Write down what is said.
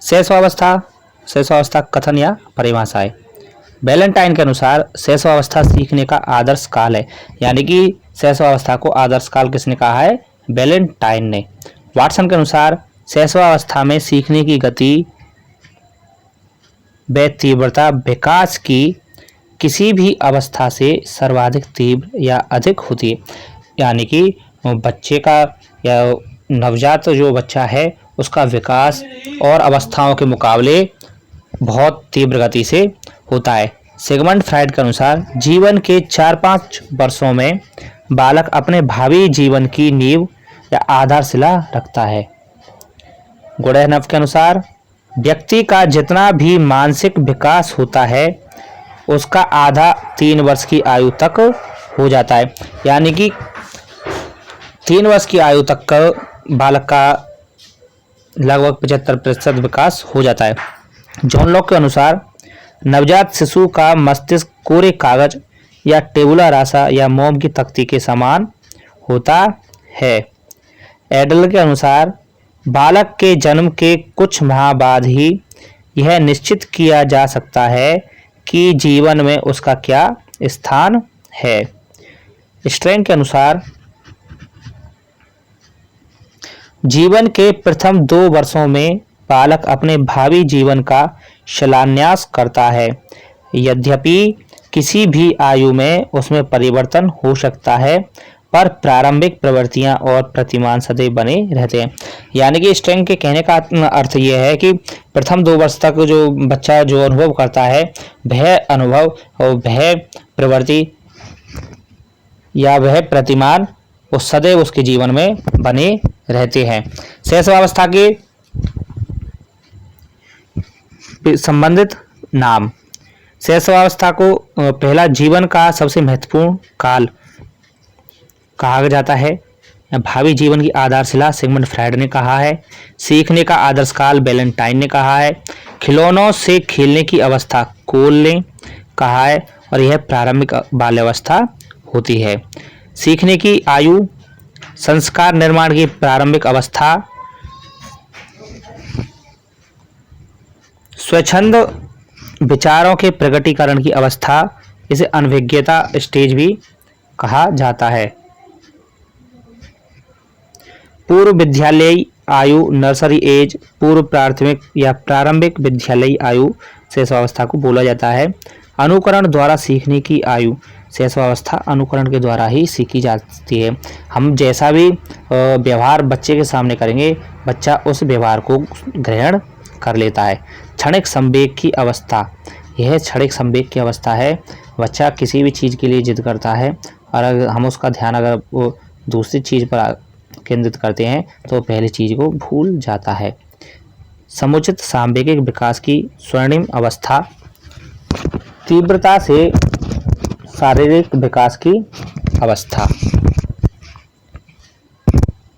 शैशवावस्था, शैशवावस्था कथन या परिभाषाएं। वैलेंटाइन के अनुसार शैशवावस्था सीखने का आदर्श काल है। यानी कि शैशवावस्था को आदर्श काल किसने कहा है? वैलेंटाइन ने। वाटसन के अनुसार शैशवावस्था में सीखने की गति व तीव्रता विकास की किसी भी अवस्था से सर्वाधिक तीव्र या अधिक होती है। यानी कि बच्चे का या नवजात जो बच्चा है उसका विकास और अवस्थाओं के मुकाबले बहुत तीव्र गति से होता है। सिगमंड फ्राइड के अनुसार जीवन के 4-5 वर्षों में बालक अपने भावी जीवन की नींव या आधारशिला रखता है। गुडेनफ के अनुसार व्यक्ति का जितना भी मानसिक विकास होता है उसका आधा 3 वर्ष की आयु तक हो जाता है। यानी कि 3 वर्ष की आयु तक का बालक का लगभग 75% विकास हो जाता है। जॉन लॉक के अनुसार नवजात शिशु का मस्तिष्क कोरे कागज या टेबुला रासा या मोम की तख्ती के समान होता है। एडलर के अनुसार बालक के जन्म के कुछ माह बाद ही यह निश्चित किया जा सकता है कि जीवन में उसका क्या स्थान है। स्ट्रेन के अनुसार जीवन के प्रथम 2 वर्षों में बालक अपने भावी जीवन का शिलान्यास करता है। यद्यपि किसी भी आयु में उसमें परिवर्तन हो सकता है पर प्रारंभिक प्रवृत्तियां और प्रतिमान सदैव बने रहते हैं। यानी कि स्ट्रेन के कहने का अर्थ यह है कि प्रथम 2 वर्ष तक जो बच्चा जो अनुभव करता है वह अनुभव और वह प्रवृत्ति या वह प्रतिमान वो सदैव उसके जीवन में बने रहते हैं। शैशवावस्था के संबंधित नाम। शैशवावस्था को पहला जीवन का सबसे महत्वपूर्ण काल कहा जाता है। भावी जीवन की आधारशिला सिगमंड फ्राइड ने कहा है। सीखने का आदर्श काल वैलेंटाइन ने कहा है। खिलौनों से खेलने की अवस्था कोल ने कहा है और यह प्रारंभिक बाल्यावस्था होती है। सीखने की आयु संस्कार निर्माण की प्रारंभिक अवस्था, स्वच्छंद विचारों के प्रकटीकरण की अवस्था, इसे अनभिज्ञता स्टेज भी कहा जाता है। पूर्व विद्यालयी आयु नर्सरी एज, पूर्व प्राथमिक या प्रारंभिक विद्यालयी आयु शैशवावस्था को बोला जाता है। अनुकरण द्वारा सीखने की आयु शैशवावस्था अनुकरण के द्वारा ही सीखी जाती है। हम जैसा भी व्यवहार बच्चे के सामने करेंगे बच्चा उस व्यवहार को ग्रहण कर लेता है। क्षणिक संवेग की अवस्था, यह क्षणिक संवेग की अवस्था है। बच्चा किसी भी चीज़ के लिए जिद करता है और अगर हम उसका ध्यान अगर वो दूसरी चीज़ पर केंद्रित करते हैं तो पहली चीज़ को भूल जाता है। समुचित सांवेगिक विकास की स्वर्णिम अवस्था, तीव्रता से शारीरिक विकास की अवस्था।